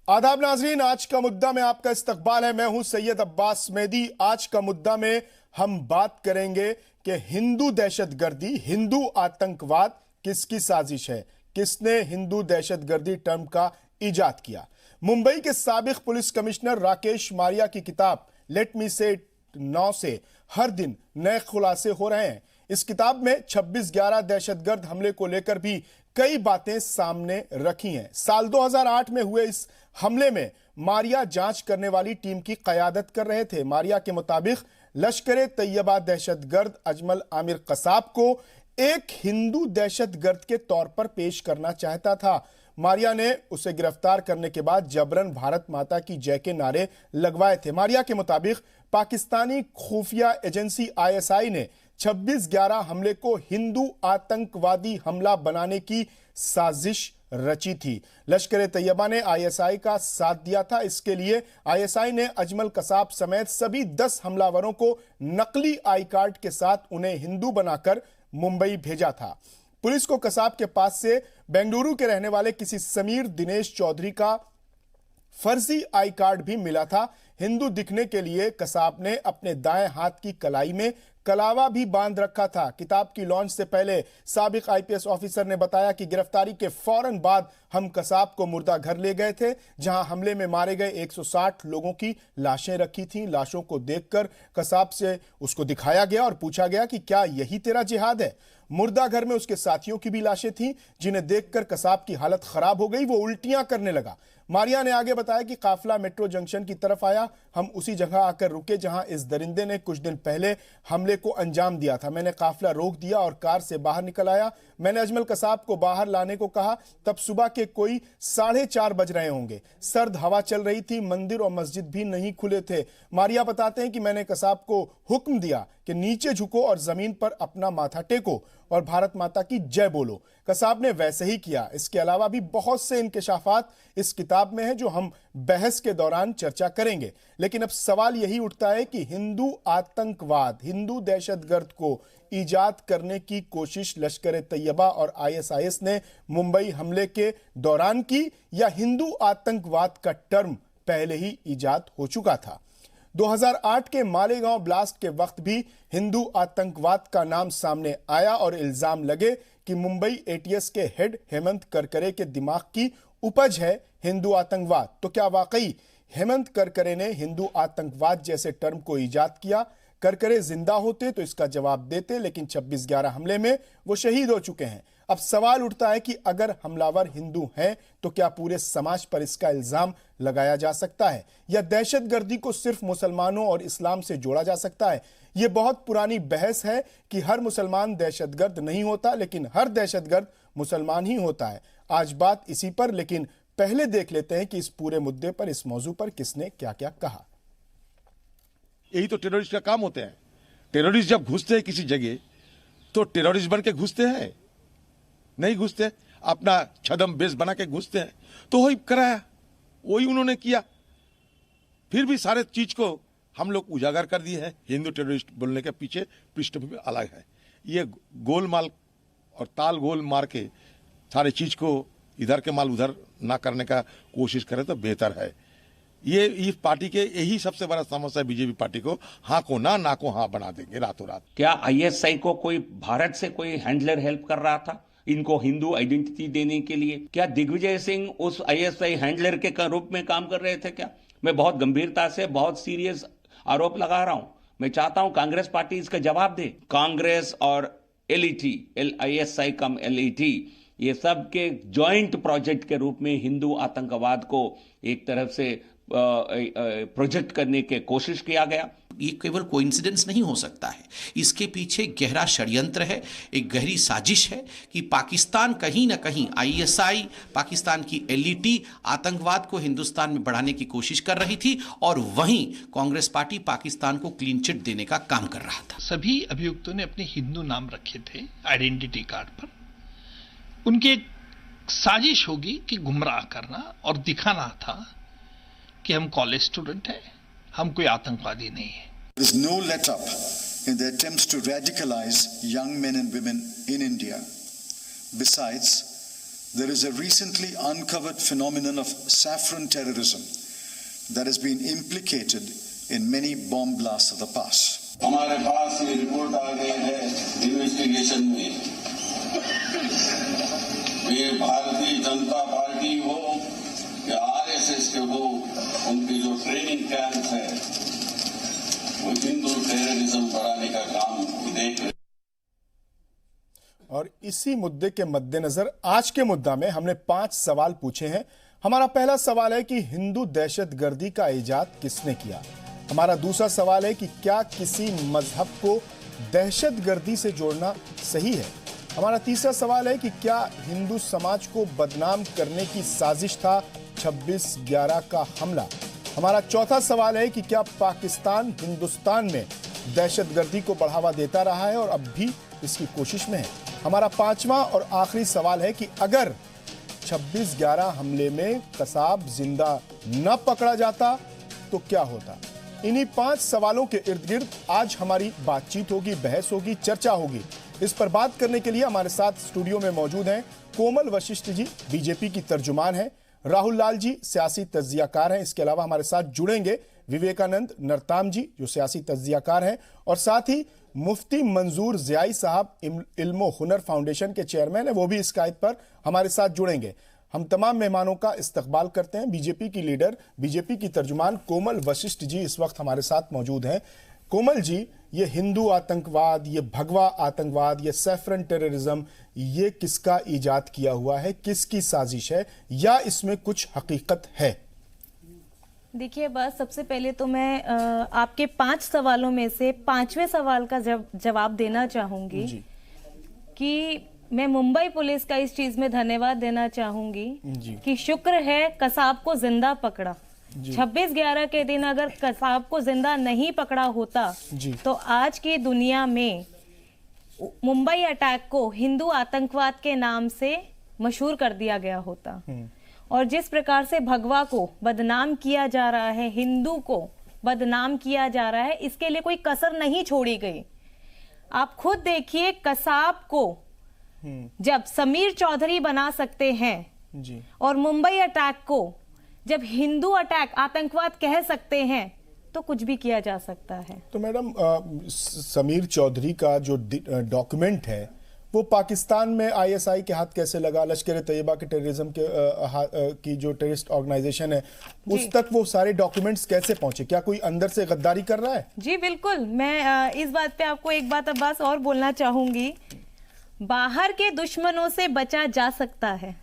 आदाब नाजरीन, आज का मुद्दा में आपका इस्तकबाल है। मैं हूं सैयद अब्बास मेहदी। आज का मुद्दा में हम बात करेंगे कि हिंदू दहशतगर्दी, हिंदू आतंकवाद किसकी साजिश है, किसने हिंदू दहशतगर्दी टर्म का इजाद किया। मुंबई के साबिक पुलिस कमिश्नर राकेश मारिया की किताब लेट मी से 9 से हर दिन नए खुलासे हो रहे हैं। इस किताब में 26/11 दहशतगर्द हमले को लेकर भी कई बातें सामने रखी हैं। साल 2008 में हुए इस हमले में मारिया जांच करने वाली टीम की कयादत कर रहे थे। मारिया के मुताबिक लश्कर ए तैयबा दहशतगर्द अजमल आमिर कसाब को एक हिंदू दहशतगर्द के तौर पर पेश करना चाहता था। मारिया ने उसे गिरफ्तार करने के बाद जबरन भारत माता की जय के नारे लगवाए थे। मारिया के मुताबिक पाकिस्तानी खुफिया एजेंसी आईएसआई ने 26/11 हमले को हिंदू आतंकवादी हमला बनाने की साजिश रची थी। लश्कर ए तैयबा ने आईएसआई का साथ दिया था। इसके लिए आईएसआई ने अजमल कसाब समेत सभी 10 हमलावरों को नकली आई कार्ड के साथ उन्हें हिंदू बनाकर मुंबई भेजा था। पुलिस को कसाब के पास से बेंगलुरु के रहने वाले किसी समीर दिनेश चौधरी का फर्जी आई कार्ड भी मिला था। हिंदू दिखने के लिए कसाब ने अपने दाएं हाथ की कलाई में कलावा भी बांध रखा था। किताब की लॉन्च से पहले साबिक आईपीएस ऑफिसर ने बताया कि गिरफ्तारी के फौरन बाद हम कसाब को मुर्दा घर ले गए थे, जहां हमले में मारे गए 160 लोगों की लाशें रखी थीं। लाशों को देखकर कसाब से उसको दिखाया गया और पूछा गया कि क्या यही तेरा जिहाद है। मुर्दा घर में उसके साथियों की भी लाशें थीं, जिन्हें देखकर कसाब की हालत खराब हो गई। वो उल्टियां करने लगा। मारिया ने आगे बताया कि काफिला मेट्रो जंक्शन की तरफ आया। हम उसी जगह आकर रुके जहां इस दरिंदे ने कुछ दिन पहले हमले को अंजाम दिया था। मैंने काफिला रोक दिया और कार से बाहर निकल आया। मैंने अजमल कसाब को बाहर लाने को कहा। तब सुबह के कोई 4:30 बज रहे होंगे। सर्द हवा चल रही थी। मंदिर और मस्जिद भी नहीं खुले थे। मारिया बताते हैं कि मैंने कसाब को हुक्म दिया कि नीचे झुको और जमीन पर अपना माथा टेको और भारत माता की जय बोलो। कसाब ने वैसे ही किया। इसके अलावा भी बहुत से इंकशाफात इस किताब में है जो हम बहस के दौरान चर्चा करेंगे। लेकिन अब सवाल यही उठता है कि हिंदू आतंकवाद, हिंदू दहशतगर्द को इजाद करने की कोशिश लश्कर ए तैयबा और आईएसआईएस ने मुंबई हमले के दौरान की, या हिंदू आतंकवाद का टर्म पहले ही इजाद हो चुका था। 2008 के मालेगांव ब्लास्ट के वक्त भी हिंदू आतंकवाद का नाम सामने आया और इल्जाम लगे कि मुंबई एटीएस के हेड हेमंत करकरे के दिमाग की उपज है हिंदू आतंकवाद। तो क्या वाकई हेमंत करकरे ने हिंदू आतंकवाद जैसे टर्म को इजाद किया? करकरे जिंदा होते तो इसका जवाब देते, लेकिन 26/11 हमले में वो शहीद हो चुके हैं। अब सवाल उठता है कि अगर हमलावर हिंदू हैं तो क्या पूरे समाज पर इसका इल्जाम लगाया जा सकता है, या दहशतगर्दी को सिर्फ मुसलमानों और इस्लाम से जोड़ा जा सकता है? यह बहुत पुरानी बहस है कि हर मुसलमान दहशतगर्द नहीं होता, लेकिन हर दहशतगर्द मुसलमान ही होता है। आज बात इसी पर, लेकिन पहले देख लेते हैं कि इस पूरे मुद्दे पर, इस मौजू पर किसने क्या क्या कहा। यही तो टेररिस्ट का काम होते हैं। टेररिस्ट जब घुसते हैं किसी जगह तो टेररिस्ट बन के घुसते हैं, नहीं घुसते अपना छदम बेस बना के घुसते हैं। तो वही कराया, वही उन्होंने किया। फिर भी सारे चीज को हम लोग उजागर कर दिए हैं। हिंदू टेररिस्ट बोलने के पीछे पृष्ठभूमि अलग है। ये गोलमाल और ताल गोल मार के सारे चीज को इधर के माल उधर ना करने का कोशिश करें तो बेहतर है। ये इस पार्टी के यही सबसे बड़ा समस्या है। बीजेपी पार्टी को हाँ को ना को हाँ बना देंगे रातों रात। क्या आईएसआई को कोई भारत से कोई हैंडलर हेल्प कर रहा था इनको हिंदू आइडेंटिटी देने के लिए? क्या दिग्विजय सिंह उस आईएसआई हैंडलर के रूप में काम कर रहे थे क्या? मैं बहुत गंभीरता से, बहुत सीरियस आरोप लगा रहा हूं। मैं चाहता हूं कांग्रेस पार्टी इसका जवाब दे। कांग्रेस और एलईटी, आईएसआई कम एलईटी, ये सब के जॉइंट प्रोजेक्ट के रूप में हिंदू आतंकवाद को एक तरफ से प्रोजेक्ट करने की कोशिश किया गया। ये केवल कोइंसिडेंस नहीं हो सकता है, इसके पीछे गहरा षड्यंत्र है, एक गहरी साजिश है कि पाकिस्तान कहीं ना कहीं आईएसआई, पाकिस्तान की एलईटी आतंकवाद को हिंदुस्तान में बढ़ाने की कोशिश कर रही थी और वहीं कांग्रेस पार्टी पाकिस्तान को क्लीन चिट देने का काम कर रहा था। सभी अभियुक्तों ने अपने हिंदू नाम रखे थे आइडेंटिटी कार्ड पर। उनकी एक साजिश होगी कि गुमराह करना और दिखाना था कि हम कॉलेज स्टूडेंट हैं, हम कोई आतंकवादी नहीं है। There is no let up in the attempts to radicalize young men and women in India. Besides, there is a recently uncovered phenomenon of saffron terrorism that has been implicated in many bomb blasts of the past. हमारे पास ये report आ गई है investigation में, ये Bharatiya Janata party हो या RSS के हो, उनकी जो ट्रेनिंग कैंप है वो हिंदू टेररिज्म बढ़ाने का काम देख रहे। और इसी मुद्दे के मद्देनजर आज के मुद्दा में हमने 5 सवाल पूछे हैं। हमारा पहला सवाल है कि हिंदू दहशतगर्दी का इजाद किसने किया। हमारा दूसरा सवाल है कि क्या किसी मजहब को दहशतगर्दी से जोड़ना सही है। हमारा तीसरा सवाल है कि क्या हिंदू समाज को बदनाम करने की साजिश था 26/11 का हमला। हमारा चौथा सवाल है कि क्या पाकिस्तान हिंदुस्तान में दहशतगर्दी को बढ़ावा देता रहा है और अब भी इसकी कोशिश में है। हमारा पांचवा और आखिरी सवाल है कि अगर 26/11 हमले में कसाब जिंदा न पकड़ा जाता तो क्या होता। इन्हीं 5 सवालों के इर्द गिर्द आज हमारी बातचीत होगी, बहस होगी, चर्चा होगी। इस पर बात करने के लिए हमारे साथ स्टूडियो में मौजूद हैं कोमल वशिष्ठ जी, बीजेपी की तर्जुमान हैं, राहुल लाल जी सियासी तज्जियाकार हैं। इसके अलावा हमारे साथ जुड़ेंगे विवेकानंद नरताम जी जो सियासी तज्जियाकार हैं, और साथ ही मुफ्ती मंजूर ज़ियाई साहब इल्मो हुनर फाउंडेशन के चेयरमैन है, वो भी स्काइप पर हमारे साथ जुड़ेंगे। हम तमाम मेहमानों का इस्तकबाल करते हैं। बीजेपी की लीडर, बीजेपी की तर्जुमान कोमल वशिष्ठ जी इस वक्त हमारे साथ मौजूद हैं। कोमल जी, ये हिंदू आतंकवाद, ये भगवा आतंकवाद, ये सैफरन टेररिज्म, ये किसका इजाद किया हुआ है, किसकी साजिश है, या इसमें कुछ हकीकत है? देखिए, बस सबसे पहले तो मैं आपके 5 सवालों में से 5वें सवाल का जवाब देना चाहूंगी कि मैं मुंबई पुलिस का इस चीज में धन्यवाद देना चाहूंगी कि शुक्र है कसाब को जिंदा पकड़ा। 26/11 के दिन अगर कसाब को जिंदा नहीं पकड़ा होता तो आज की दुनिया में मुंबई अटैक को हिंदू आतंकवाद के नाम से मशहूर कर दिया गया होता। और जिस प्रकार से भगवा को बदनाम किया जा रहा है, हिंदू को बदनाम किया जा रहा है, इसके लिए कोई कसर नहीं छोड़ी गई। आप खुद देखिए, कसाब को जब समीर चौधरी बना सकते हैं और मुंबई अटैक को जब हिंदू अटैक, आतंकवाद कह सकते हैं, तो कुछ भी किया जा सकता है। तो मैडम, समीर चौधरी का जो डॉक्यूमेंट है वो पाकिस्तान में आईएसआई के हाथ कैसे लगा, लश्कर तैयबा के टेररिज्म के की जो टेररिस्ट ऑर्गेनाइजेशन है उस तक वो सारे डॉक्यूमेंट्स कैसे पहुंचे? क्या कोई अंदर से गद्दारी कर रहा है? जी बिल्कुल, मैं इस बात पे आपको एक बात अब्बास और बोलना चाहूंगी। बाहर के दुश्मनों से बचा जा सकता है,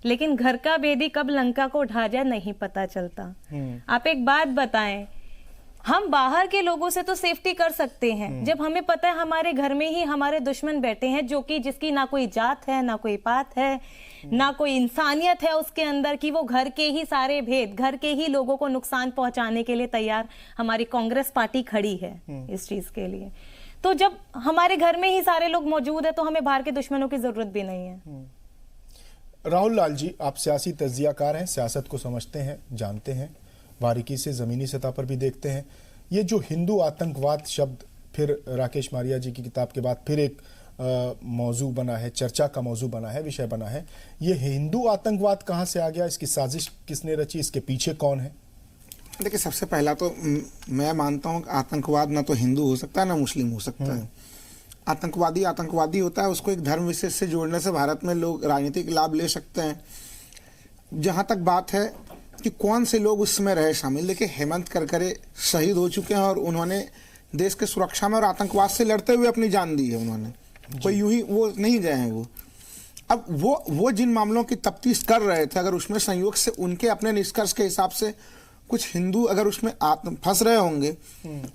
लेकिन घर का भेदी कब लंका को ढा जाए नहीं पता चलता। आप एक बात बताएं, हम बाहर के लोगों से तो सेफ्टी कर सकते हैं जब हमें पता है हमारे घर में ही हमारे दुश्मन बैठे हैं, जो कि जिसकी ना कोई जात है, ना कोई पात है, ना कोई इंसानियत है उसके अंदर, कि वो घर के ही सारे भेद, घर के ही लोगों को नुकसान पहुंचाने के लिए तैयार हमारी कांग्रेस पार्टी खड़ी है इस चीज के लिए। तो जब हमारे घर में ही सारे लोग मौजूद है तो हमें बाहर के दुश्मनों की जरूरत भी नहीं है। राहुल लाल जी, आप सियासी तज्जियाकार हैं, सियासत को समझते हैं, जानते हैं, बारीकी से जमीनी सतह पर भी देखते हैं। ये जो हिंदू आतंकवाद शब्द फिर राकेश मारिया जी की किताब के बाद फिर एक मौजू बना है, चर्चा का मौजू बना है, विषय बना है। ये हिंदू आतंकवाद कहाँ से आ गया, इसकी साजिश किसने रची, इसके पीछे कौन है? देखिए, सबसे पहला तो मैं मानता हूँ कि आतंकवाद ना तो हिंदू हो सकता है ना मुस्लिम हो सकता है। आतंकवादी होता है, उसको एक धर्म विशेष से जोड़ने से भारत में लोग राजनीतिक लाभ ले सकते हैं। जहाँ तक बात है कि कौन से लोग उसमें रहे शामिल, देखिए हेमंत करकरे शहीद हो चुके हैं और उन्होंने देश के सुरक्षा में और आतंकवाद से लड़ते हुए अपनी जान दी है। उन्होंने कोई यूं ही वो नहीं गए हैं। वो अब वो जिन मामलों की तफ्तीश कर रहे थे, अगर उसमें संयोग से उनके अपने निष्कर्ष के हिसाब से कुछ हिंदू अगर उसमें फंस रहे होंगे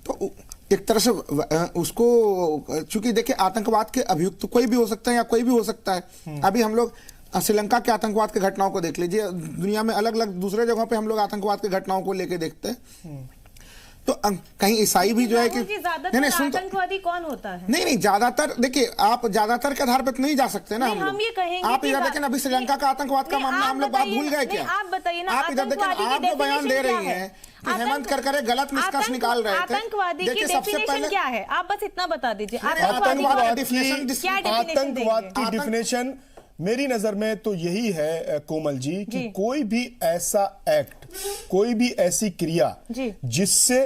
तो एक तरह से उसको, चूंकि देखिए आतंकवाद के अभियुक्त तो कोई भी हो सकता है या कोई भी हो सकता है। अभी हम लोग श्रीलंका के आतंकवाद की घटनाओं को देख लीजिए, दुनिया में अलग अलग दूसरे जगहों पे हम लोग आतंकवाद की घटनाओं को लेके देखते हैं। तो कहीं ईसाई भी जो है कि नहीं, आतंकवादी कौन होता है? नहीं, ज्यादातर देखिए, आप ज्यादातर के आधार पर तो नहीं जा सकते ना। हम ये कहेंगे, आप इधर देखें, अभी श्रीलंका का आतंकवाद का मामला हम लोग बात भूल गए क्या? आप बताइए ना, आप इधर देखें, आप जो बयान दे रही हैं कि हेमंत करकरे गलत निष्कर्ष निकाल रहे थे। आतंकवादी की डेफिनेशन क्या है, आप बस इतना बता दीजिए। आतंकवाद की डेफिनेशन मेरी नजर में तो यही है कोमल जी कि कोई भी ऐसा एक्ट, कोई भी ऐसी क्रिया जिससे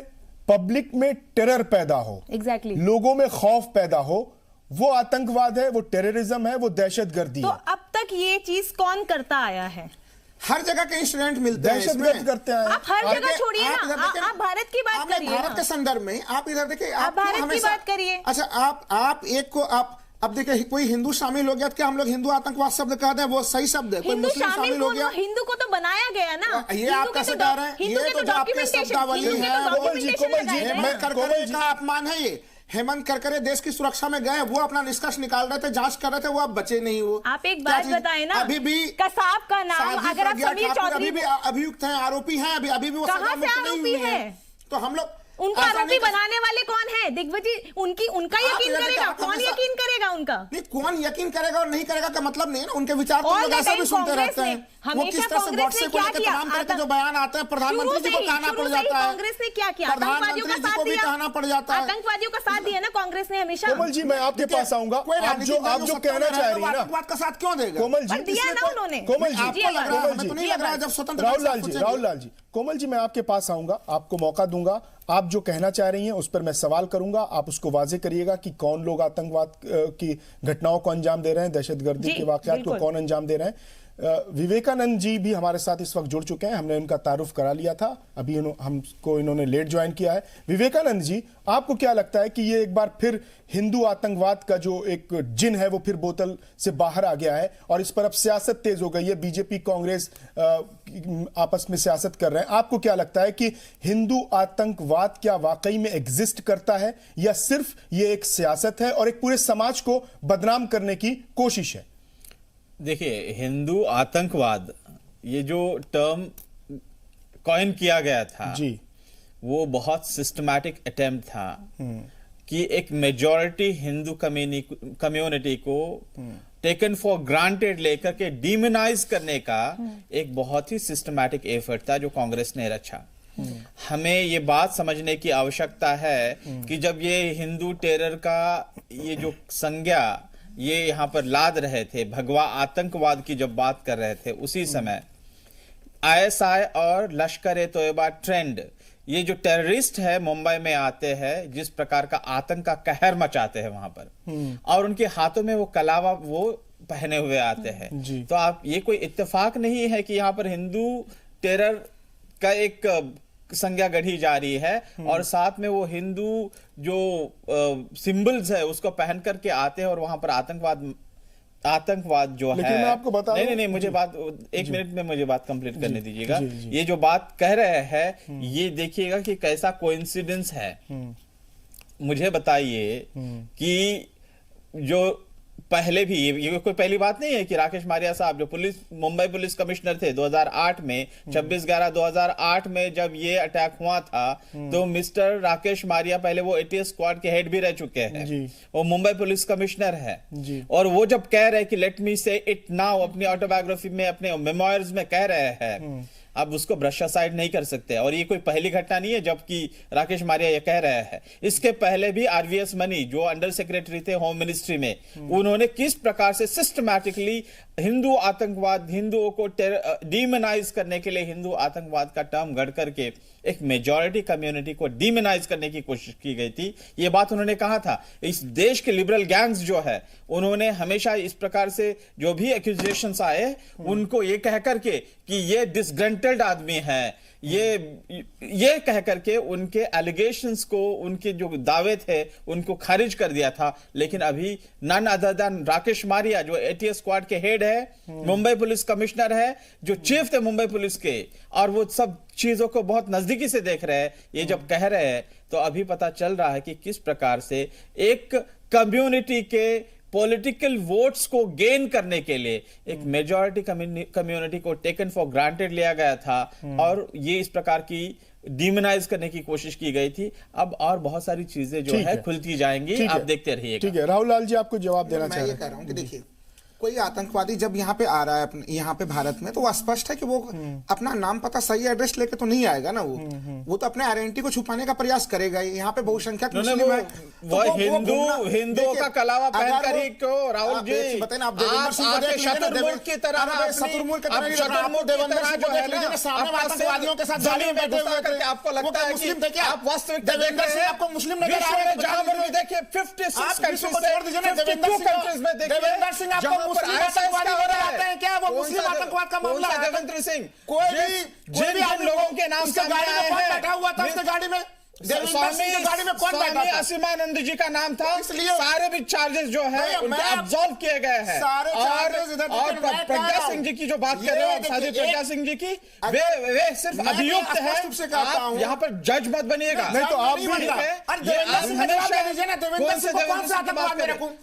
पब्लिक में टेरर पैदा हो, लोगों में खौफ पैदा हो, वो आतंकवाद है, वो टेररिज्म है, वो दहशतगर्दी है। तो अब तक ये चीज कौन करता आया है? हर जगह के इंसिडेंट मिलते हैं, दहशतगर्द करते हैं। आप हर जगह छोड़िए ना, आप भारत की बात करिए। भारत के संदर्भ में आप इधर देखिए, आप भारत की बात करिए। अच्छा, आप एक को आप अब देखिए, कोई हिंदू शामिल हो गया तो क्या हम लोग हिंदू आतंकवाद शब्द कहते हैं? वो सही शब्द है। कोई मुस्लिम शामिल हो गया, हिंदू को तो बनाया गया ना। ये आप कैसे कह रहे हैं? ये तो आपके शब्दावली है। कोमल जी, हेमंत करकरे का अपमान है ये। हेमंत करकरे देश की सुरक्षा में गए, वो अपना निष्कर्ष निकाल रहे थे, जांच कर रहे थे, वो अब बचे नहीं। वो आप एक बात बताएं ना, अभी भी कसाब का नाम अगर आप समीर चौधरी अभी भी अभियुक्त हैं, आरोपी हैं, अभी भी वो सजा मुक्त नहीं हुई है। तो हम लोग उनको आरोपी बनाने वाले कौन है? दिग्विजय उनका यकीन करेगा? कौन यकीन करेगा उनका? नहीं, कौन यकीन करेगा और नहीं करेगा का मतलब नहीं है ना। उनके विचार तो लोग ऐसा भी सुनते रहते हैं। वो किस तरह से व्हाट्सएप को लेकर तमाम तरह के जो बयान आते हैं, प्रधानमंत्री जी को कहना पड़ जाता है। कांग्रेस ने क्या किया? प्रधानमंत्री जी को भी कहना पड़ जाता है। आतंकवादियों का साथ दिया ना कांग्रेस ने हमेशा। कोमल जी, मैं आपके पास आऊंगा। आप जो कहना चाह रही है ना, आतंकवाद का साथ क्यों देगा? कोमल जी, दिया ना उन्होंने। कोमल जी, आपको लग रहा है, हमें तो नहीं लग रहा है जब स्वतंत्र राहुल लाल जी, कोमल जी, मैं आपके पास आऊंगा, आपको मौका दूंगा। आप जो कहना चाह रही हैं उस पर मैं सवाल करूंगा, आप उसको वाजे करिएगा कि कौन लोग आतंकवाद की घटनाओं को अंजाम दे रहे हैं, दहशतगर्दी के वाकयात को कौन अंजाम दे रहे हैं। विवेकानंद जी भी हमारे साथ इस वक्त जुड़ चुके हैं, हमने उनका तारुफ करा लिया था, अभी हमको इन्होंने लेट ज्वाइन किया है। विवेकानंद जी, आपको क्या लगता है कि ये एक बार फिर हिंदू आतंकवाद का जो एक जिन है वो फिर बोतल से बाहर आ गया है और इस पर अब सियासत तेज हो गई है, बीजेपी कांग्रेस आपस में सियासत कर रहे हैं? आपको क्या लगता है कि हिंदू आतंकवाद क्या वाकई में एग्जिस्ट करता है या सिर्फ ये एक सियासत है और एक पूरे समाज को बदनाम करने की कोशिश है? देखिए, हिंदू आतंकवाद ये जो टर्म कॉइन किया गया था जी, वो बहुत सिस्टमैटिक अटेम्प्ट था कि एक मेजॉरिटी हिंदू कम्युनिटी को टेकन फॉर ग्रांटेड लेकर के डिमोनाइज करने का एक बहुत ही सिस्टमैटिक एफर्ट था जो कांग्रेस ने रचा। हमें ये बात समझने की आवश्यकता है कि जब ये हिंदू टेरर का ये जो संज्ञा ये यहां पर लाद रहे थे, भगवा आतंकवाद की जब बात कर रहे थे, उसी समय आईएसआई और लश्कर-ए-तोयबा ट्रेंड, ये जो टेररिस्ट है मुंबई में आते हैं, जिस प्रकार का आतंक का कहर मचाते हैं वहां पर, और उनके हाथों में वो कलावा वो पहने हुए आते हैं। तो आप ये कोई इत्तेफाक नहीं है कि यहाँ पर हिंदू टेरर का एक संज्ञा गढ़ी जा रही है और साथ में वो हिंदू जो सिंबल्स है उसको पहन करके आते हैं और वहां पर आतंकवाद जो है। मैं आपको बता नहीं, मुझे बात एक मिनट में मुझे बात कंप्लीट करने दीजिएगा। ये जो बात कह रहे हैं ये देखिएगा कि कैसा कोइंसिडेंस है। मुझे बताइए कि जो पहले भी ये कोई पहली बात नहीं है कि राकेश मारिया साहब जो मुंबई पुलिस कमिश्नर थे 2008 में, 26/11/2008 में जब ये अटैक हुआ था तो मिस्टर राकेश मारिया पहले वो एटीएस स्क्वाड के हेड भी रह चुके हैं, वो मुंबई पुलिस कमिश्नर है। और वो जब कह रहे कि लेट मी से इट नाउ, अपनी ऑटोबायोग्राफी में, अपने मेमोयर्स में कह रहे हैं, अब उसको ब्रश असाइड नहीं कर सकते। और ये कोई पहली घटना नहीं है जबकि राकेश मारिया ये कह रहे हैं। इसके पहले भी आरवीएस मनी जो अंडर सेक्रेटरी थे होम मिनिस्ट्री में, उन्होंने किस प्रकार से सिस्टमैटिकली हिंदू आतंकवाद, हिंदुओं को डीमोनाइज करने के लिए हिंदू आतंकवाद का टर्म गढ़ करके एक मेजॉरिटी कम्युनिटी को डीमोनाइज करने की कोशिश की गई थी। ये बात उन्होंने कहा था। इस देश के लिबरल गैंग्स जो है उन्होंने हमेशा इस प्रकार से जो भी एक्यूजेशंस आए उनको ये कह करके कि ये डिसग्रंटेड आदमी है, ये कह करके उनके एलिगेशंस को, उनके जो दावे थे उनको खारिज कर दिया था। लेकिन अभी none other than Rakesh Maria जो एटीएस स्क्वाड के हेड है, मुंबई पुलिस कमिश्नर है, जो चीफ थे मुंबई पुलिस के, और वो सब चीजों को बहुत नजदीकी से देख रहे हैं, ये जब कह रहे हैं तो अभी पता चल रहा है कि किस प्रकार से एक कम्युनिटी के पॉलिटिकल वोट्स को गेन करने के लिए एक मेजॉरिटी कम्युनिटी को टेकन फॉर ग्रांटेड लिया गया था और ये इस प्रकार की डिमोनाइज करने की कोशिश की गई थी। अब और बहुत सारी चीजें जो है खुलती जाएंगी, आप देखते रहिएगा। ठीक है, राहुल लाल जी आपको जवाब देना चाह रहे हैं। कह रहा हूं कि देखिए, कोई आतंकवादी जब यहाँ पे आ रहा है यहाँ पे भारत में, तो वो स्पष्ट है कि वो अपना नाम पता सही एड्रेस लेके तो नहीं आएगा ना। वो तो अपने आइडेंटिटी को छुपाने का प्रयास करेगा। यहाँ पे बहुसंख्यक मुस्लिम है, वो हिंदुओं का कलावा पहनकर ही क्यों राहुल जी बताइए ना, आप देवेंद्र सिंह को देख लीजिए ना, शत्रुमुल्क की तरह शत्रुमुल्क की तरह देवेंद्र सिंह को देख लीजिए ना, सामने आतंकवादियों के साथ गाड़ी में बैठे हुए थे। आपको लगता है मुस्लिम थे क्या? आप वास्तविक देवेंद्र सिंह आपको मुस्लिम नजर आ रहे हैं? जहां पर भी देखिए 56 कंट्रीज को छोड़ दीजिए ना, देवेंद्र सिंह आपको मुस्लिम आतंकवादी नजर आते हैं क्या? वो मुस्लिम आतंकवाद का मामला है। देवेंद्र सिंह कोई भी लोगों के नाम उसके गाड़ी में कौन बैठा हुआ था? उसके गाड़ी में गाड़ी में कौन बैठा था? असीमानंद जी का नाम था। इसलिए सारे भी चार्जेस जो है उनके अब्सॉल्व किए गए हैं। सारे चार्जेस इधर और प्रज्ञा सिंह जी की जो बात कर रहे हो, साजिद प्रज्ञा सिंह जी की, वे सिर्फ अभियुक्त है। आप यहाँ पर जज मत बनिएगा। नहीं तो आप भी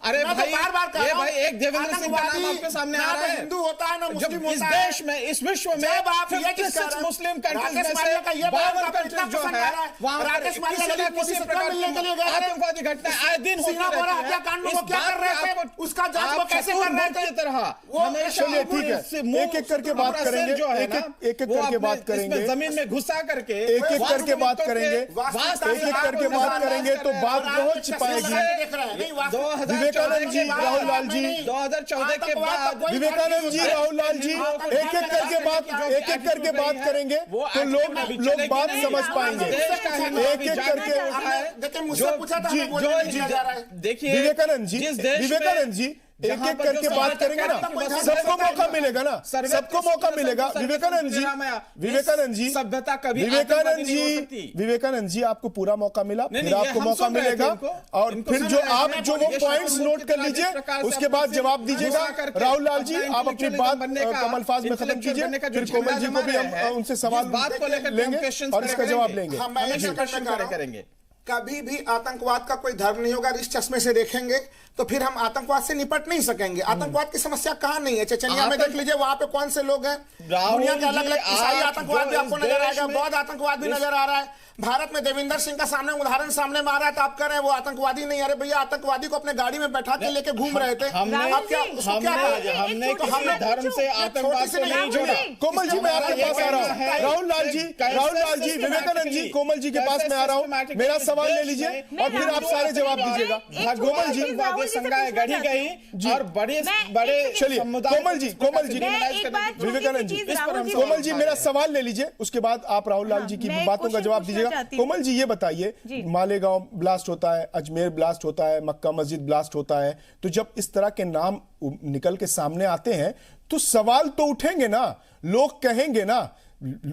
अरे भाई एक देवेंद्र सिंह का नाम आपके सामने आ रहा है। हिंदू होता है ना मुस्लिम इस देश में, इस विश्व में 56 मुस्लिम कंट्रीज में से 52 कंट्रीज जो है वहां पर किसी प्रकार की आतंकवादी घटनाएं आए दिन होती रहती है। वो क्या कर रहे थे? उसका जांच वो कैसे कर रहे थे? तरह चलिए ठीक है, एक एक करके बात करेंगे, एक एक करके बात करेंगे, जमीन में घुसा करके एक एक करके बात करेंगे, एक एक करके बात करेंगे तो बात बहुत छिपाएगी। विवेकानंद जी, राहुल लाल जी, 2014 के बाद विवेकानंद जी, राहुल लाल जी, एक एक करके बात करेंगे तो लोग बात समझ पाएंगे। एक एक करके देखिए, मुझसे पूछा था देखिए विवेकानंद जी एक एक करके बात करेंगे ना, सबको मौका मिलेगा ना, सबको मौका मिलेगा। विवेकानंद जी सभ्यता कभी विवेकानंद जी आपको पूरा मौका मिला, फिर आपको मौका मिलेगा और फिर जो वो पॉइंट्स नोट कर लीजिए, उसके बाद जवाब दीजिएगा। राहुल लाल जी, आप अपनी बात कमलफाज में खत्म कीजिए, फिर कोमल जी को भी हम उनसे सवाल लेंगे और इसका जवाब लेंगे। करेंगे। कभी भी आतंकवाद का कोई धर्म नहीं होगा। इस चश्मे से देखेंगे तो फिर हम आतंकवाद से निपट नहीं सकेंगे। आतंकवाद की समस्या कहां नहीं है? चचनिया में देख लीजिए, वहां पे कौन से लोग हैं? दुनिया के अलग अलग ईसाई आतंकवाद भी आपको नजर आएगा, बौद्ध आतंकवाद भी नजर आ रहा है। भारत में देवेंद्र सिंह का सामने उदाहरण सामने में आ रहा है तो आप कह रहे हैं वो आतंकवादी नहीं। अरे भैया, आतंकवादी को अपने गाड़ी में बैठा के लेके घूम रहे थे। हमने किसी धर्म से आतंकवाद से नहीं जोड़ा। कोमल जी, मैं आपके पास आ रहा हूँ। राहुल लाल जी, विवेकानंद जी, कोमल जी के पास मैं आ रहा हूँ। मेरा सवाल ले लीजिए और फिर आप सारे जवाब दीजिएगा। कोमल जी, संगाएं गढ़ी गई और बड़े चलिए, कोमल जी, विवेकानंद जी, कोमल जी मेरा सवाल ले लीजिए, उसके बाद आप राहुल लाल जी की बातों का जवाब दीजिएगा। कोमल जी, ये बताइए, मालेगांव ब्लास्ट होता है, अजमेर ब्लास्ट होता है, मक्का मस्जिद ब्लास्ट होता है, तो जब इस तरह के नाम निकल के सामने आते हैं तो सवाल तो उठेंगे ना, लोग कहेंगे ना,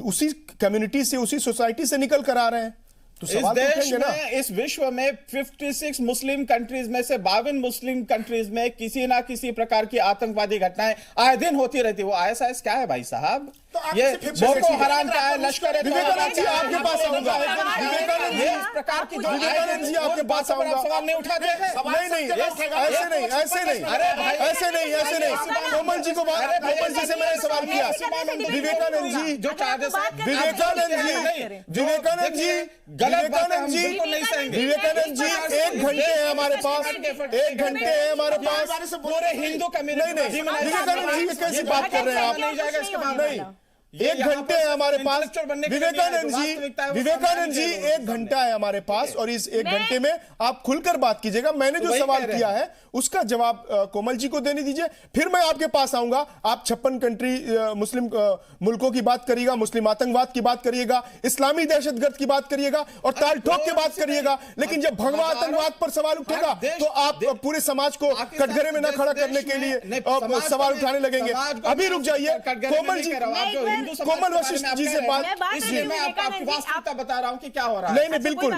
उसी कम्युनिटी से, उसी सोसाइटी से निकल कर आ रहे हैं, तो इस देश में, इस विश्व में 56 मुस्लिम कंट्रीज में से 52 मुस्लिम कंट्रीज में किसी ना किसी प्रकार की आतंकवादी घटनाएं आए दिन होती रहती। वो ISIS क्या है भाई साहब? ये बोको हराम क्या है? लश्कर विवेकानंद जी आपके पास आऊंगा। विवेकानंद जी आपके पास आऊंगा। सवाल नहीं उठाते हैं? ऐसे नहीं। कोमल जी को, कोमल जी से मैंने सवाल किया। विवेकानंद जी 1 घंटे है हमारे पास, 1 घंटे है हमारे पास। पूरे हिंदू कम्युनिटी नहीं, विवेकानंद जी कैसी बात कर रहे हैं आप? नहीं जाएगा इसके बाद। नहीं, 1 घंटे है हमारे पास। विवेकानंद जी 1 घंटा है हमारे पास और इस 1 घंटे में आप खुलकर बात कीजिएगा। मैंने जो सवाल किया है उसका जवाब कोमल जी को देने दीजिए, फिर मैं आपके पास आऊंगा। आप 56 कंट्री मुस्लिम मुल्कों की बात करिएगा, मुस्लिम आतंकवाद की बात करिएगा, इस्लामी दहशतगर्द की बात करिएगा और ताल ठोक के बात करिएगा। लेकिन जब भगवा आतंकवाद पर सवाल उठेगा तो आप पूरे समाज को कटघरे में न खड़ा करने के लिए सवाल उठाने लगेंगे। अभी रुक जाइए कोमल जी, कोमल वशिष्ठ जी से बात, इसलिए मैं आपको वास्तविकता बता रहा हूं कि क्या हो रहा है। नहीं, बिल्कुल।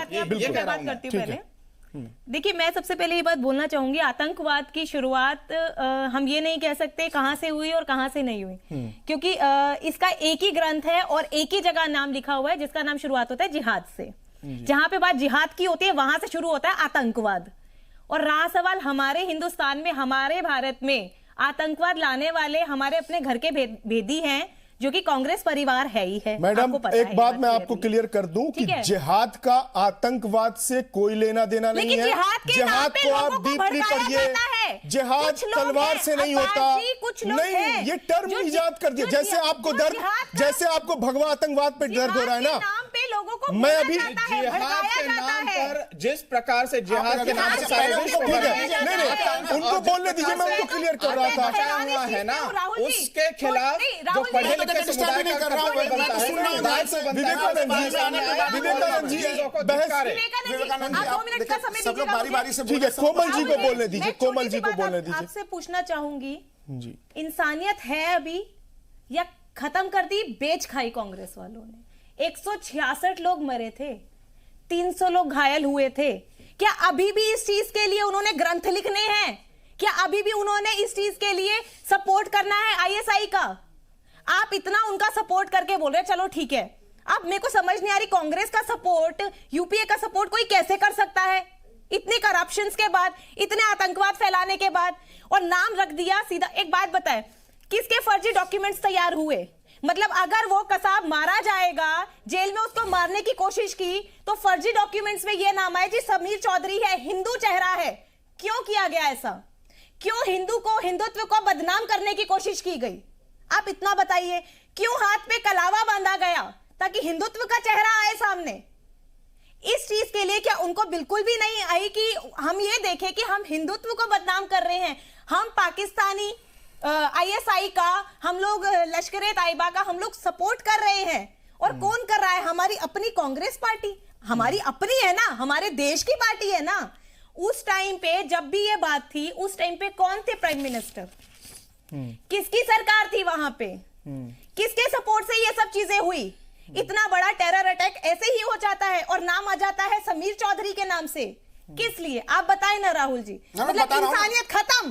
देखिए, मैं सबसे पहले ये बात बोलना चाहूंगी, आतंकवाद की शुरुआत हम ये नहीं कह सकते कहां से हुई और कहां से नहीं हुई, क्योंकि इसका एक ही ग्रंथ है और एक ही जगह नाम लिखा हुआ है जिसका नाम शुरुआत होता है जिहाद से। जहां पे बात जिहाद की होती है वहां से शुरू होता है आतंकवाद। और रहा सवाल हमारे हिंदुस्तान में, हमारे भारत में आतंकवाद लाने वाले हमारे अपने घर के भेदी हैं जो कि कांग्रेस परिवार है ही है। मैडम आपको पता एक है बात ये मैं आपको क्लियर कर दूं कि ठीक है? जिहाद का आतंकवाद से कोई लेना देना नहीं लेकिन है। जिहाद के नाम जिहाद पे को आप लोगों को डीपली भड़काया पढ़िए। जाता है। जिहाद कुछ लोग तलवार हैं, से नहीं अब्बास होता। जी, कुछ लोग नहीं, हैं ये टर्म जो इजाद कर दिया। जो जैसे आपको जो दर्द, जिहाद का- जैसे आपको भगवा आतंकवाद पे दर्द हो रहा है जिहाद ना, के नाम पे लोगों को मैं बोला अभी जाता है, जिहाद भड़काया के जाता नाम है। पर जिस प्रकार से जिहाद के नाम जिहाद से के सारे नाम विश्व पे को ठीक है, भड़काया नहीं जाता है। नहीं उनको बोलने दीजिए, मैं उनको क्लियर कर रहा था। बचा हुआ है ना, राहुल जी, उसके खिलाफ नहीं, जो राहुल जी, पढ़े मैं तो लिखे डिस्टर्ब समुदाय नहीं का कर रहा हूं, कर्तव्य बनता है, सुनना दायित्व बनता है, विवेकानंद जी, विवेकानंद जी बहस- विवेकानंद जी, आप 2 मिनट का समय सब लोग दीजिएगा बारी मुझे। बारी से ठीक है, कोमल जी को राहुल बोलने दीजिए, मैं कोमल छोटी जी सी को बात बोलने दीजिए। आपसे पूछना चाहूंगी, जी इंसानियत है अभी या खत्म कर दी बेच खाई कांग्रेस वालों ने? 166 लोग मरे थे, 300 लोग घायल हुए थे। क्या अभी भी इस चीज के लिए उन्होंने ग्रंथ लिखने हैं? क्या अभी भी उन्होंने इस चीज के लिए सपोर्ट करना है आईएसआई का? आप इतना उनका सपोर्ट करके बोल रहे हैं, चलो ठीक है। अब मेरे को समझ नहीं आ रही, कांग्रेस का सपोर्ट, यूपीए का सपोर्ट कोई कैसे कर सकता है इतने करप्शंस के बाद, इतने आतंकवाद फैलाने के बाद? और नाम रख दिया सीधा। एक बात बताए, किसके फर्जी डॉक्यूमेंट्स तैयार हुए? मतलब अगर वो कसाब मारा जाएगा, जेल में उसको मारने की कोशिश की, तो फर्जी डॉक्यूमेंट्स में ये नाम आए जी समीर चौधरी है, हिंदू चेहरा है। क्यों किया गया ऐसा? क्यों हिंदू को, हिंदुत्व को बदनाम करने की कोशिश की गई? आप इतना बताइए। क्यों हाथ पे कलावा बांधा गया ताकि हिंदुत्व का चेहरा आए सामने? इस चीज के लिए क्या उनको बिल्कुल भी नहीं आई कि हम ये देखें कि हम हिंदुत्व को बदनाम कर रहे हैं? हम पाकिस्तानी आईएसआई का, हम लोग लश्कर-ए तैयबा का हम लोग सपोर्ट कर रहे हैं। और कौन कर रहा है? हमारी अपनी कांग्रेस पार्टी, हमारी अपनी है ना, हमारे देश की पार्टी है ना। उस टाइम पे जब भी ये बात थी, उस टाइम पे कौन थे प्राइम मिनिस्टर? किसकी सरकार थी वहां पे? किसके सपोर्ट से ये सब चीजें हुई? इतना बड़ा टेरर अटैक ऐसे ही हो जाता है और नाम आ जाता है समीर चौधरी के नाम से। किस लिए आप बताएं ना राहुल जी? मतलब इंसानियत खत्म,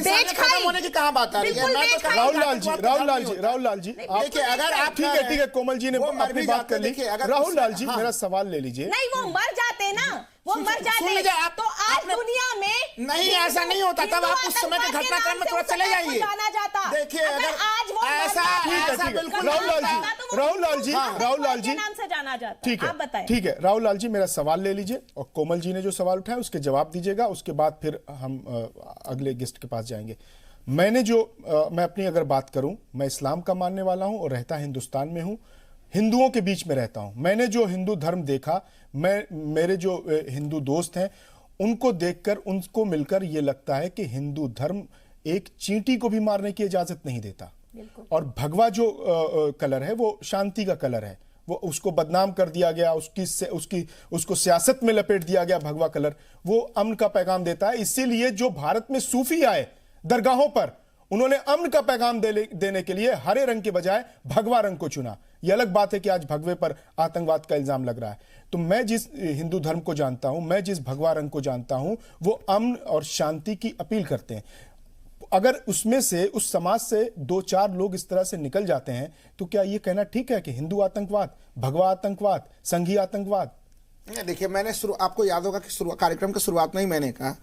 बेच खाई होने की कहाँ बात आ रही है? बिल्कुल मैं तो बेच कह खाई। रहा हूं, राहुल लाल जी, देखिए, अगर आप ठीक है, कोमल जी ने वो मर अपनी भी बात जाते, कर ली। देखिए, अगर राहुल उस- लाल जी, हाँ। मेरा सवाल ले लीजिए। नहीं, वो मर जाते ना, वो मर सुन जाते लीजिए, आप- तो आज आपने- दुनिया में नहीं, ऐसा नहीं होता। तब आप उस समय के घटनाक्रम में थोड़ा चले जाइए। जाना जाता। देखिए, अगर आज वो ऐसा ऐसा बिल्कुल राहुल लाल जी, राहुल लाल जी, राहुल लाल जी, नाम से जाना जाता। ठीक है, आप बताएं। ठीक है राहुल लाल जी, मेरा सवाल ले लीजिए और कोमल जी ने जो सवाल उठाया उसके जवाब दीजिएगा। उसके बाद फिर हम अगले गेस्ट के पास जाएंगे। मैं अपनी अगर बात करूं, मैं इस्लाम का मानने वाला हूं और रहता हिंदुस्तान में हूं, हिंदुओं के बीच में रहता हूं। मैंने जो हिंदू धर्म देखा, मेरे जो हिंदू दोस्त हैं उनको देखकर, उनको मिलकर ये लगता है कि हिंदू धर्म एक चींटी को भी मारने की इजाजत नहीं देता। और भगवा जो कलर है वो शांति का कलर है। वो उसको बदनाम कर दिया गया, उसको सियासत में लपेट दिया गया। भगवा कलर वो अमन का पैगाम देता है। इसीलिए जो भारत में सूफी आए दरगाहों पर, उन्होंने अमन का पैगाम देने के लिए हरे रंग के बजाय भगवा रंग को चुना। यह अलग बात है कि आज भगवे पर आतंकवाद का इल्जाम लग रहा है। तो मैं जिस हिंदू धर्म को जानता हूं, मैं जिस भगवा रंग को जानता हूं, वो अमन और शांति की अपील करते हैं। अगर उसमें से, उस समाज से 2-4 लोग इस तरह से निकल जाते हैं, तो क्या यह कहना ठीक है कि हिंदू आतंकवाद, भगवा आतंकवाद, संघीय आतंकवाद? देखिए, मैंने आपको याद होगा कि कार्यक्रम की शुरुआत में ही मैंने कहा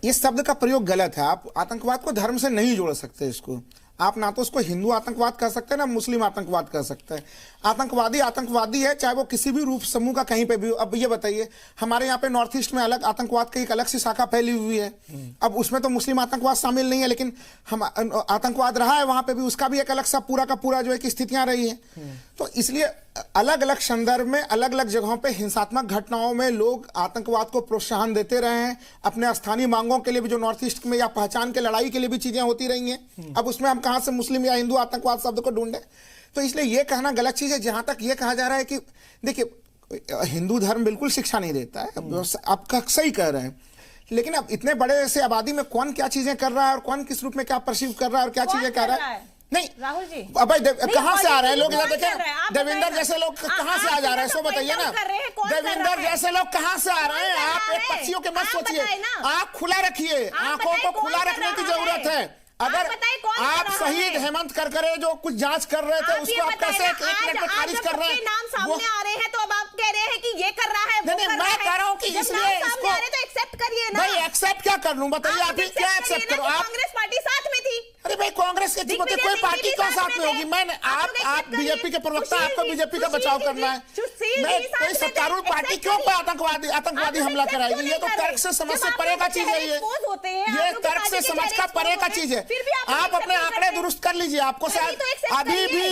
इस शब्द का प्रयोग गलत है। आप आतंकवाद को धर्म से नहीं जोड़ सकते। इसको आप ना तो उसको हिंदू आतंकवाद कह सकते हैं, ना मुस्लिम आतंकवाद कह सकते हैं। आतंकवादी आतंकवादी है, चाहे वो किसी भी रूप समूह का कहीं पे भी हो। अब ये बताइए, हमारे यहाँ पे नॉर्थ ईस्ट में अलग आतंकवाद की एक अलग सी शाखा फैली हुई है। अब उसमें तो मुस्लिम आतंकवाद शामिल नहीं है, लेकिन हम आतंकवाद रहा है वहां पे भी, उसका भी एक अलग सा पूरा का पूरा जो है स्थितियां रही है। तो इसलिए अलग अलग संदर्भ में, अलग अलग जगहों पे हिंसात्मक घटनाओं में लोग आतंकवाद को प्रोत्साहन देते रहे हैं। अपने स्थानीय मांगों के लिए भी, जो नॉर्थ ईस्ट में या पहचान के लड़ाई के लिए भी चीजें होती रही हैं। अब उसमें हम कहां से मुस्लिम या हिंदू आतंकवाद शब्द को ढूंढें? तो इसलिए यह कहना गलत चीज है। जहां तक यह कहा जा रहा है कि देखिए, हिंदू धर्म बिल्कुल शिक्षा नहीं देता है, आप सही कह रहे हैं। लेकिन अब इतने बड़े से आबादी में कौन क्या चीजें कर रहा है और कौन किस रूप में क्या परसीव कर रहा है और क्या चीजें कर रहा है, नहीं राहुल जी, अब भाई कहां से आ रहे हैं लोग? इधर कौन कर रहा है? देखें, आप देवेंद्र बताइए जैसे लोग कहां से आ जा रहे हैं, सो बताइए ना। देवेंद्र जैसे लोग कहां से आ रहे हैं? आप एक पक्षियों के मत सोचिए, आंख खुला रखिए, आंखों को खुला रखने की जरूरत है। अगर आप शहीद हेमंत करकरे जो कुछ जांच कर रहे थे, उसको आप कैसे एक मिनट में खारिज कर रहे हैं? नाम सामने आ रहे हैं तो अब आप कह रहे हैं कि ये कर रहा है, वो नहीं, कर मैं रहा है। कह रहा हूं कि जब इसलिए नाम सामने इसको आ रहे हैं तो एक्सेप्ट करिए ना। भाई एक्सेप्ट क्या कर लूं बताइए? आप क्या एक्सेप्ट करो? आप कांग्रेस पार्टी साथ में थी। अरे भाई, कांग्रेस की अच्छी बात है, कोई पार्टी क्यों साथ में होगी? आप बीजेपी के प्रवक्ता, आपको बीजेपी का बचाव करना है। मैं कोई सत्तारूढ़ पार्टी क्यों पर आतंकवादी हमला कराएगी? ये तो तर्क से समझ से परे का चीज है। ये तर्क से समझ का परे का चीज है। आप अपने आंकड़े दुरुस्त कर लीजिए। आपको शायद अभी भी,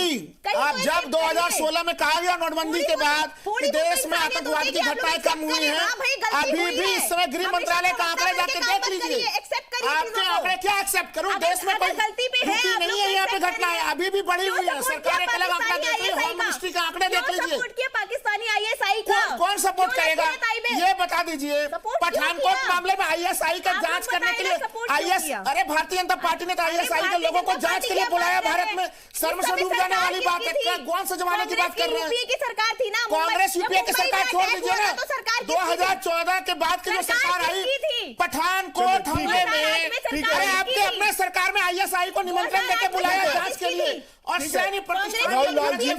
आप जब 2016 में कहा गया नोटबंदी के बाद कि देश में आतंकवाद की घटनाएं कम हुई हैं, अभी भी इस समय गृह मंत्रालय का आंकड़े जाके देख लीजिए। आपके आंकड़े क्या एक्सेप्ट करूं? देश में कोई रुकी नहीं है यहाँ पे घटनाएं, अभी भी बढ़ी हुई है। सरकार एक अलग आंकड़ा देती है, होम मिनिस्ट्री का आंकड़े देख लीजिए। पाकिस्तानी आईएसआई का कौन सपोर्ट करेगा ये बता दीजिए। पठानकोट मामले में आईएसआई का जांच करने के लिए अरे भारतीय जनता पार्टी ने तो आईएसआई के लोगों को जांच के लिए बुलाया। भारत में शर्म से डूब जाने वाली बात है। क्या कौन से जमाने की बात कर रहे हैं? की सरकार थी ना, कांग्रेस यूपीए की सरकार छोड़ दीजिए ना। 2014 के बाद की जो सरकार आई, पठानकोट हमले में अरे आपके अपने सरकार में आईएसआई को निमंत्रण देकर बुलाया जांच के लिए, और सैन्य राहुल लाल जी,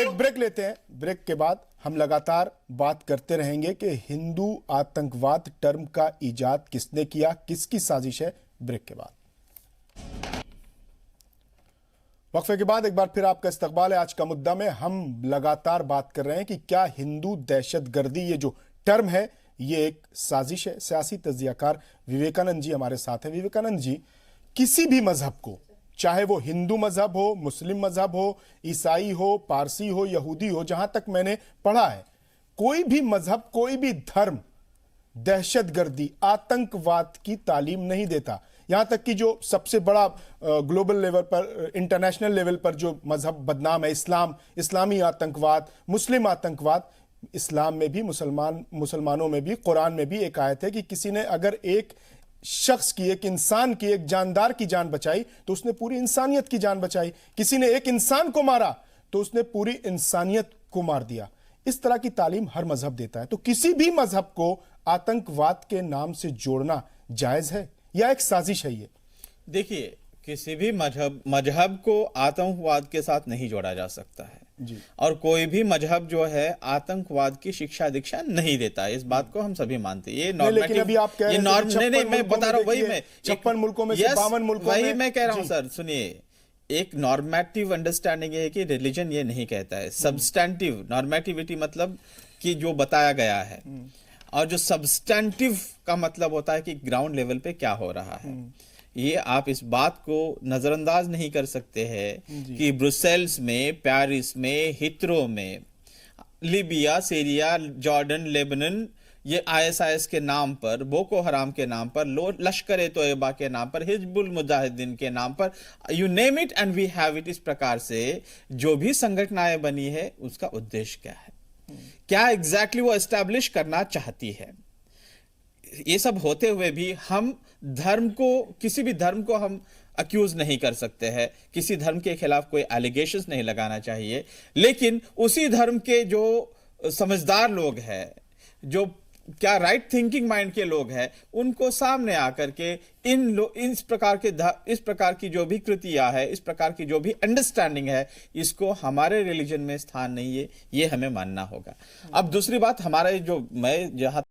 एक ब्रेक लेते हैं। ब्रेक के बाद हम लगातार बात करते रहेंगे कि हिंदू आतंकवाद टर्म का इजाद किसने किया, किसकी साजिश है। ब्रेक के बाद, वक्फे के बाद एक बार फिर आपका इस्तकबाल है। आज का मुद्दा में हम लगातार बात कर रहे हैं कि क्या हिंदू दहशतगर्दी, ये जो टर्म है, ये एक साजिश है। सियासी तज्जियाकार विवेकानंद जी हमारे साथ हैं। विवेकानंद जी, किसी भी मजहब को, चाहे वो हिंदू मजहब हो, मुस्लिम मजहब हो, ईसाई हो, पारसी हो, यहूदी हो, जहां तक मैंने पढ़ा है, कोई भी मजहब, कोई भी धर्म दहशतगर्दी, आतंकवाद की तालीम नहीं देता। यहां तक कि जो सबसे बड़ा ग्लोबल लेवल पर, इंटरनेशनल लेवल पर जो मजहब बदनाम है, इस्लामी आतंकवाद, मुस्लिम आतंकवाद, इस्लाम में भी, मुसलमानों में भी, कुरान में भी एक आयत है कि किसी ने अगर एक शख्स की, एक इंसान की, एक जानदार की जान बचाई तो उसने पूरी इंसानियत की जान बचाई। किसी ने एक इंसान को मारा तो उसने पूरी इंसानियत को मार दिया। इस तरह की तालीम हर मजहब देता है। तो किसी भी मजहब को आतंकवाद के नाम से जोड़ना जायज है या एक साजिश है? ये देखिए, किसी भी मजहब को आतंकवाद के साथ नहीं जोड़ा जा सकता है जी। और कोई भी मजहब जो है आतंकवाद की शिक्षा दीक्षा नहीं देता है। इस बात को हम सभी मानते हैं। ये लेकिन अभी आप कह रहे हैं नहीं, मैं बता रहा हूं, वही मैं 56 मुल्कों में से 52 मुल्कों में, वही मैं कह रहा हूं सर। सुनिए, एक नॉर्मेटिव अंडरस्टैंडिंग है कि रिलीजन ये नहीं कहता है। सब्सटैंटिव नॉर्मेटिविटी मतलब कि जो बताया गया है, और जो सब्सटैंटिव का मतलब होता है कि ग्राउंड लेवल पे क्या हो रहा है। ये आप इस बात को नजरअंदाज नहीं कर सकते हैं कि ब्रुसेल्स में, पेरिस में, हिथ्रो में, लीबिया, सीरिया, जॉर्डन, लेबनान, ये आईएसआईएस के नाम पर, बोको हराम के नाम पर, लश्कर तोयबा के नाम पर, हिजबुल मुजाहिदीन के नाम पर, you name it and we have it. इस प्रकार से जो भी संगठनाएं बनी है, उसका उद्देश्य क्या है, क्या एग्जैक्टली वो एस्टैब्लिश करना चाहती है। ये सब होते हुए भी हम धर्म को, किसी भी धर्म को हम अक्यूज नहीं कर सकते हैं। किसी धर्म के खिलाफ कोई एलिगेशंस नहीं लगाना चाहिए। लेकिन उसी धर्म के जो समझदार लोग हैं, जो क्या राइट थिंकिंग माइंड के लोग हैं, उनको सामने आकर के इस प्रकार की जो भी कृतियां है, इस प्रकार की जो भी अंडरस्टैंडिंग है, इसको हमारे रिलीजन में स्थान नहीं है, ये हमें मानना होगा। अब दूसरी बात, हमारे जो मैं जहां